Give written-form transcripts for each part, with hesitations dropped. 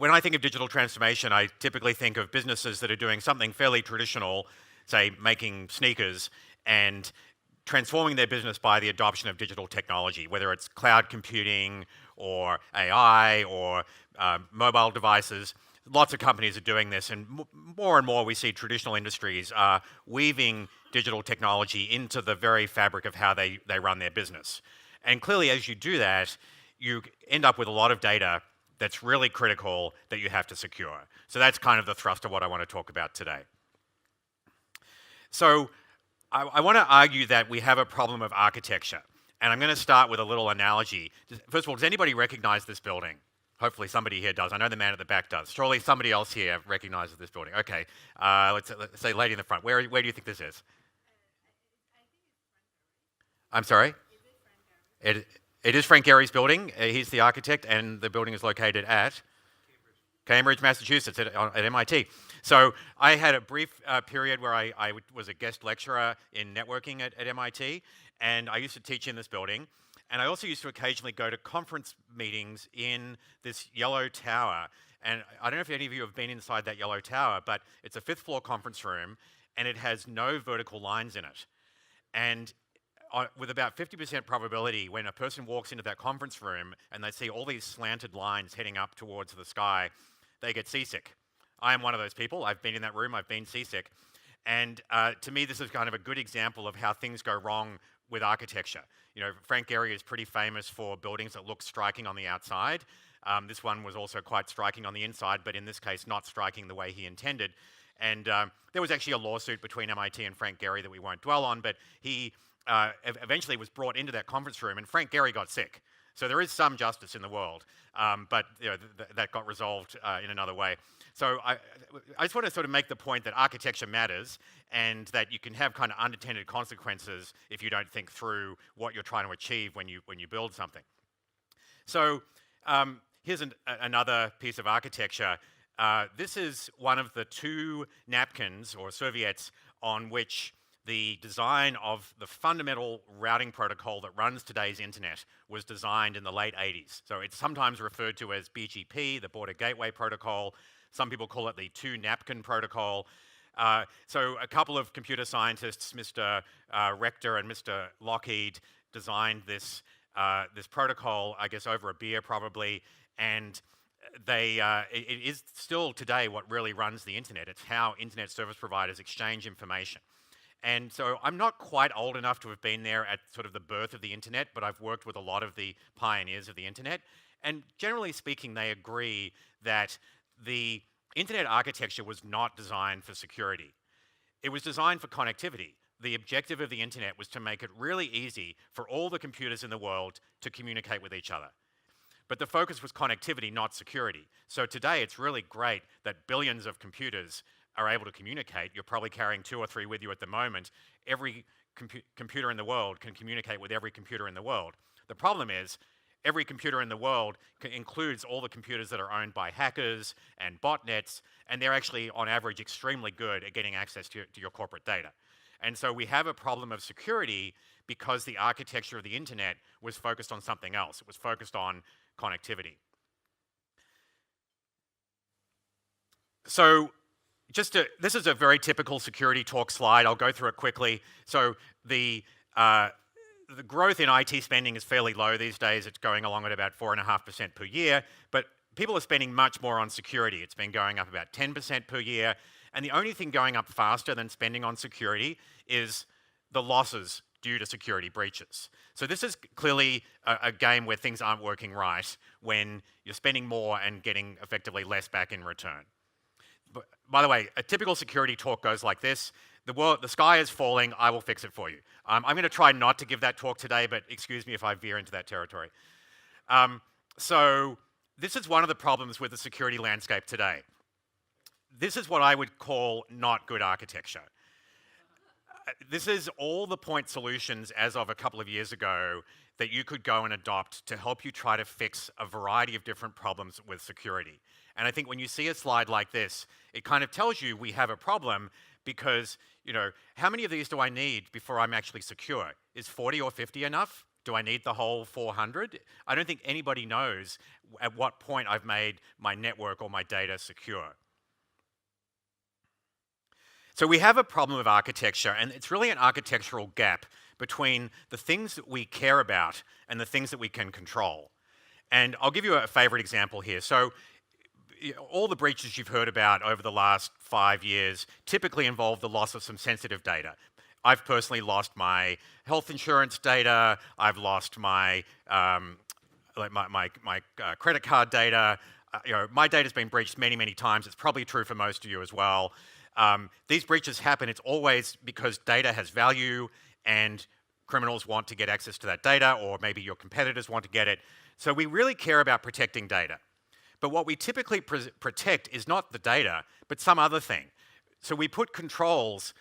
when I think of digital transformation, I typically think of businesses that are doing something fairly traditional, say making sneakers, and transforming their business by the adoption of digital technology, whether it's cloud computing or AI or mobile devices. Lots of companies are doing this, and more we see traditional industries are weaving digital technology into the very fabric of how they run their business. And clearly, as you do that, you end up with a lot of data that's really critical that you have to secure. So that's kind of the thrust of what I want to talk about today. So I want to argue that we have a problem of architecture. And I'm going to start with a little analogy. First of all, does anybody recognize this building? Hopefully somebody here does. I know the man at the back does. Surely somebody else here recognizes this building. Okay, let's say lady in the front. Where do you think this is? I'm sorry? It is Frank Gehry's building. He's the architect, and the building is located at Cambridge, Massachusetts, at MIT. So I had a brief period where I was a guest lecturer in networking at MIT, and I used to teach in this building. And I also used to occasionally go to conference meetings in this yellow tower. And I don't know if any of you have been inside that yellow tower, but it's a 5th floor conference room, and it has no vertical lines in it. And with about 50% probability, when a person walks into that conference room and they see all these slanted lines heading up towards the sky, they get seasick. I am one of those people. I've been in that room. I've been seasick. And to me, this is kind of a good example of how things go wrong with architecture. You know, Frank Gehry is pretty famous for buildings that look striking on the outside. This one was also quite striking on the inside, but in this case, not striking the way he intended. And there was actually a lawsuit between MIT and Frank Gehry that we won't dwell on, but he eventually was brought into that conference room, and Frank Gehry got sick. So there is some justice in the world, but you know, that got resolved in another way. So I just want to sort of make the point that architecture matters, and that you can have kind of unintended consequences if you don't think through what you're trying to achieve when you build something. So here's another piece of architecture. This is one of the 2 napkins or serviettes on which the design of the fundamental routing protocol that runs today's internet was designed in the late 80s. So it's sometimes referred to as BGP, the Border Gateway Protocol. Some people call it the 2-napkin protocol. So a couple of computer scientists, Mr. Rector and Mr. Lockheed, designed this protocol, I guess over a beer probably, and it is still today what really runs the internet. It's how internet service providers exchange information. And so I'm not quite old enough to have been there at sort of the birth of the internet, but I've worked with a lot of the pioneers of the internet. And generally speaking, they agree that the internet architecture was not designed for security. It was designed for connectivity. The objective of the internet was to make it really easy for all the computers in the world to communicate with each other. But the focus was connectivity, not security. So today it's really great that billions of computers are able to communicate. You're probably carrying 2 or 3 with you at the moment. Every computer in the world can communicate with every computer in the world. The problem is every computer in the world includes all the computers that are owned by hackers and botnets, and they're actually, on average, extremely good at getting access to your corporate data. And so we have a problem of security because the architecture of the internet was focused on something else. It was focused on connectivity. So this is a very typical security talk slide. I'll go through it quickly. So the growth in IT spending is fairly low these days. It's going along at about 4.5% per year, but people are spending much more on security. It's been going up about 10% per year, and the only thing going up faster than spending on security is the losses due to security breaches. So this is clearly a game where things aren't working right when you're spending more and getting effectively less back in return. But, by the way, a typical security talk goes like this. The sky is falling, I will fix it for you. I'm going to try not to give that talk today, but excuse me if I veer into that territory. So this is one of the problems with the security landscape today. This is what I would call not good architecture. This is all the point solutions as of a couple of years ago that you could go and adopt to help you try to fix a variety of different problems with security. And I think when you see a slide like this, it kind of tells you we have a problem because, you know, how many of these do I need before I'm actually secure? Is 40 or 50 enough? Do I need the whole 400? I don't think anybody knows at what point I've made my network or my data secure. So we have a problem of architecture, and it's really an architectural gap between the things that we care about and the things that we can control. And I'll give you a favorite example here. So all the breaches you've heard about over the last 5 years typically involve the loss of some sensitive data. I've personally lost my health insurance data. I've lost my credit card data. My data's been breached many, many times. It's probably true for most of you as well. These breaches happen. It's always because data has value and criminals want to get access to that data, or maybe your competitors want to get it. So we really care about protecting data. But what we typically protect is not the data, but some other thing. So we put controls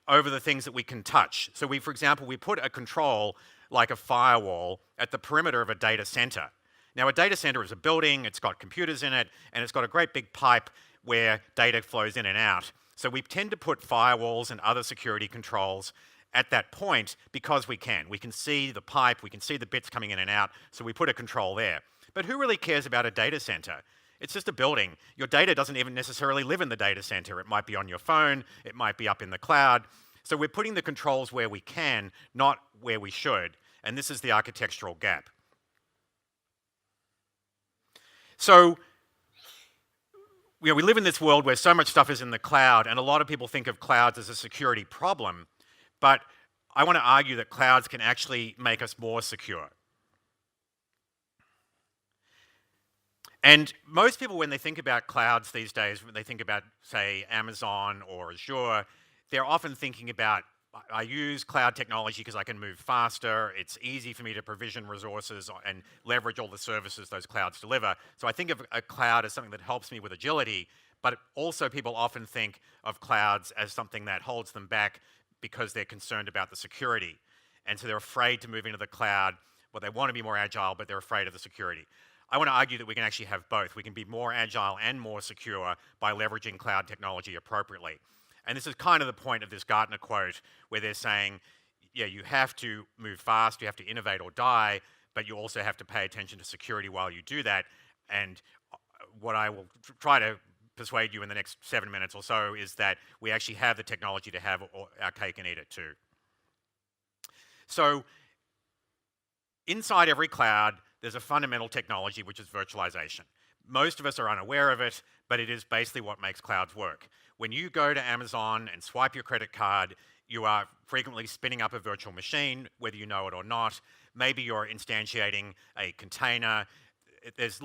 over the things that we can touch. So for example, we put a control like a firewall at the perimeter of a data center. Now, a data center is a building, it's got computers in it, and it's got a great big pipe where data flows in and out. So we tend to put firewalls and other security controls at that point because we can. We can see the pipe, we can see the bits coming in and out, so we put a control there. But who really cares about a data center? It's just a building. Your data doesn't even necessarily live in the data center. It might be on your phone, it might be up in the cloud. So we're putting the controls where we can, not where we should. And this is the architectural gap. So we live in this world where so much stuff is in the cloud, and a lot of people think of clouds as a security problem, but I want to argue that clouds can actually make us more secure. And most people, when they think about clouds these days, when they think about, say, Amazon or Azure, they're often thinking about, I use cloud technology because I can move faster, it's easy for me to provision resources and leverage all the services those clouds deliver. So I think of a cloud as something that helps me with agility, but also people often think of clouds as something that holds them back because they're concerned about the security. And so they're afraid to move into the cloud. Well, they want to be more agile, but they're afraid of the security. I want to argue that we can actually have both. We can be more agile and more secure by leveraging cloud technology appropriately. And this is kind of the point of this Gartner quote where they're saying, yeah, you have to move fast, you have to innovate or die, but you also have to pay attention to security while you do that. And what I will try to persuade you in the next 7 minutes or so is that we actually have the technology to have our cake and eat it too. So inside every cloud, there's a fundamental technology, which is virtualization. Most of us are unaware of it, but it is basically what makes clouds work. When you go to Amazon and swipe your credit card, you are frequently spinning up a virtual machine, whether you know it or not. Maybe you're instantiating a container. There's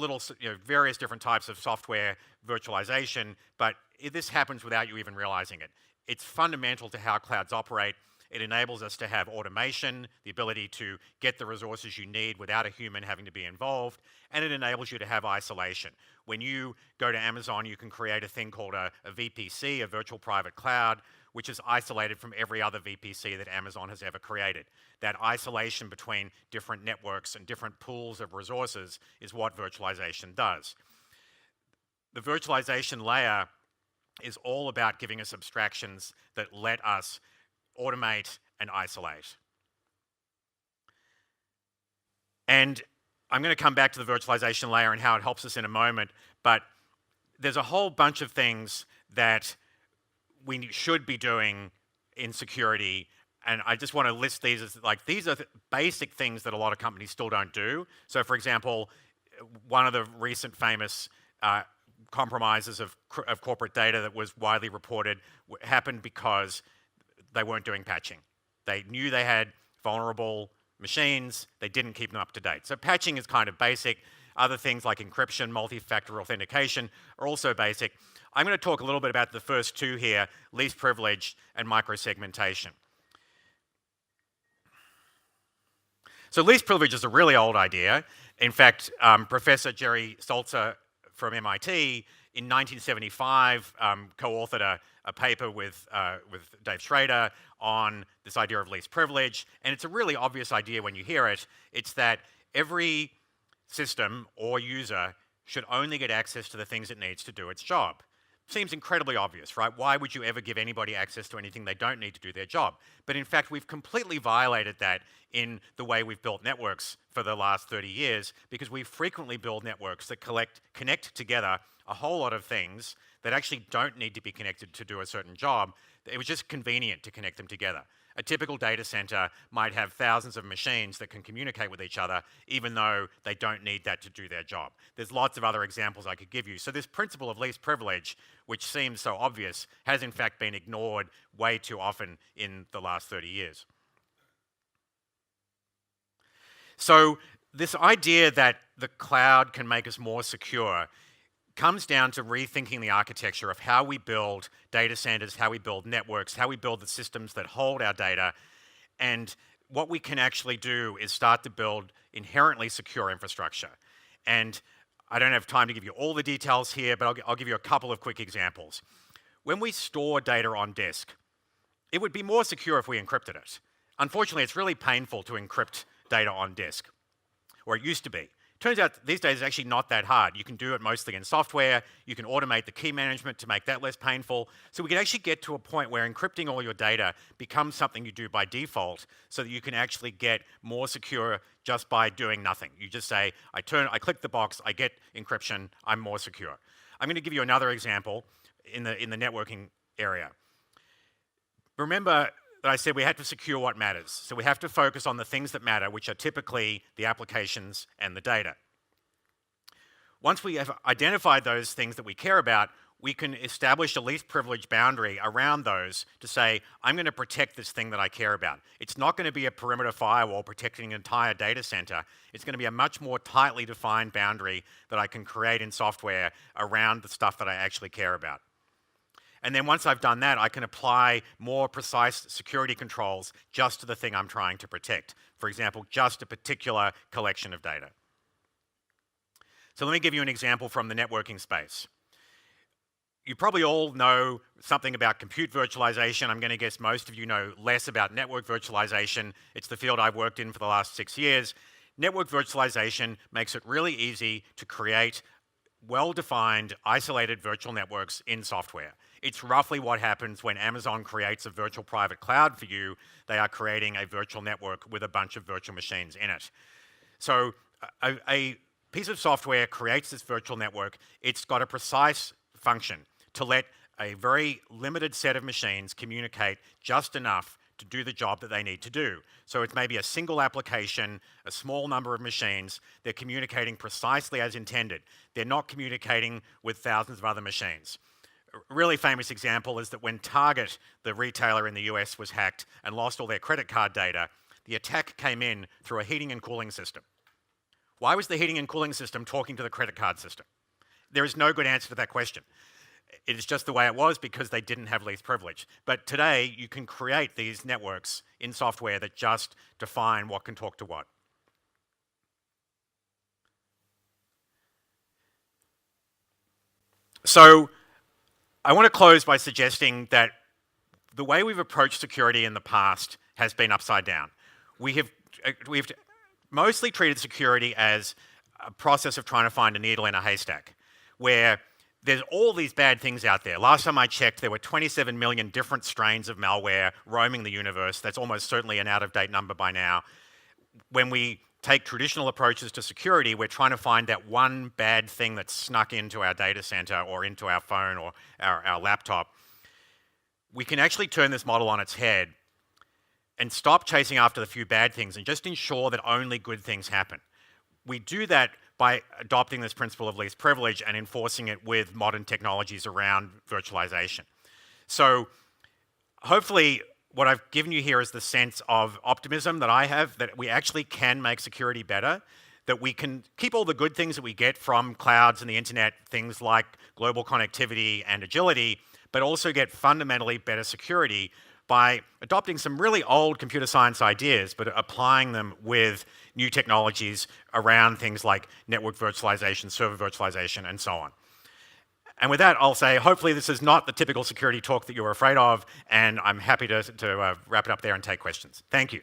various different types of software virtualization, but this happens without you even realizing it. It's fundamental to how clouds operate. It enables us to have automation, the ability to get the resources you need without a human having to be involved, and it enables you to have isolation. When you go to Amazon, you can create a thing called a VPC, a virtual private cloud, which is isolated from every other VPC that Amazon has ever created. That isolation between different networks and different pools of resources is what virtualization does. The virtualization layer is all about giving us abstractions that let us automate and isolate. And I'm going to come back to the virtualization layer and how it helps us in a moment, but there's a whole bunch of things that we should be doing in security, and I just want to list these as these are basic things that a lot of companies still don't do. So for example, one of the recent famous compromises of corporate data that was widely reported happened because they weren't doing patching. They knew they had vulnerable machines, they didn't keep them up to date. So patching is kind of basic. Other things like encryption, multi-factor authentication are also basic. I'm going to talk a little bit about the first two here, least privilege and microsegmentation. So least privilege is a really old idea. In fact, Professor Jerry Saltzer from MIT in 1975 co-authored a paper with Dave Schrader on this idea of least privilege, and it's a really obvious idea when you hear it. It's that every system or user should only get access to the things it needs to do its job. seems incredibly obvious, right? Why would you ever give anybody access to anything they don't need to do their job? But in fact, we've completely violated that in the way we've built networks for the last 30 years, because we frequently build networks that connect together a whole lot of things that actually don't need to be connected to do a certain job. It was just convenient to connect them together. A typical data center might have thousands of machines that can communicate with each other, even though they don't need that to do their job. There's lots of other examples I could give you. So this principle of least privilege, which seems so obvious, has in fact been ignored way too often in the last 30 years. So this idea that the cloud can make us more secure comes down to rethinking the architecture of how we build data centers, how we build networks, how we build the systems that hold our data. And what we can actually do is start to build inherently secure infrastructure. And I don't have time to give you all the details here, but I'll give you a couple of quick examples. When we store data on disk, it would be more secure if we encrypted it. Unfortunately, it's really painful to encrypt data on disk, or it used to be. Turns out these days it's actually not that hard. You can do it mostly in software. You can automate the key management to make that less painful. So we can actually get to a point where encrypting all your data becomes something you do by default, so that you can actually get more secure just by doing nothing. You just say, I click the box, I get encryption, I'm more secure. I'm going to give you another example in the networking area. Remember that I said we had to secure what matters. So we have to focus on the things that matter, which are typically the applications and the data. Once we have identified those things that we care about, we can establish a least privilege boundary around those to say, I'm going to protect this thing that I care about. It's not going to be a perimeter firewall protecting an entire data center. It's going to be a much more tightly defined boundary that I can create in software around the stuff that I actually care about. And then once I've done that, I can apply more precise security controls just to the thing I'm trying to protect. For example, just a particular collection of data. So let me give you an example from the networking space. You probably all know something about compute virtualization. I'm going to guess most of you know less about network virtualization. It's the field I've worked in for the last 6 years. Network virtualization makes it really easy to create well-defined, isolated virtual networks in software. It's roughly what happens when Amazon creates a virtual private cloud for you. They are creating a virtual network with a bunch of virtual machines in it. So a piece of software creates this virtual network. It's got a precise function to let a very limited set of machines communicate just enough to do the job that they need to do. So it's maybe a single application, a small number of machines. They're communicating precisely as intended. They're not communicating with thousands of other machines. A really famous example is that when Target, the retailer in the US, was hacked and lost all their credit card data, the attack came in through a heating and cooling system. Why was the heating and cooling system talking to the credit card system? There is no good answer to that question. It is just the way it was because they didn't have least privilege. But today, you can create these networks in software that just define what can talk to what. So I want to close by suggesting that the way we've approached security in the past has been upside down. We've mostly treated security as a process of trying to find a needle in a haystack, where there's all these bad things out there. Last time I checked, there were 27 million different strains of malware roaming the universe. That's almost certainly an out-of-date number by now. When we take traditional approaches to security, we're trying to find that one bad thing that's snuck into our data center or into our phone or our laptop. We can actually turn this model on its head and stop chasing after the few bad things and just ensure that only good things happen. We do that by adopting this principle of least privilege and enforcing it with modern technologies around virtualization. So hopefully what I've given you here is the sense of optimism that I have, that we actually can make security better, that we can keep all the good things that we get from clouds and the internet, things like global connectivity and agility, but also get fundamentally better security by adopting some really old computer science ideas, but applying them with new technologies around things like network virtualization, server virtualization, and so on. And with that, I'll say, hopefully this is not the typical security talk that you were afraid of, and I'm happy to wrap it up there and take questions. Thank you.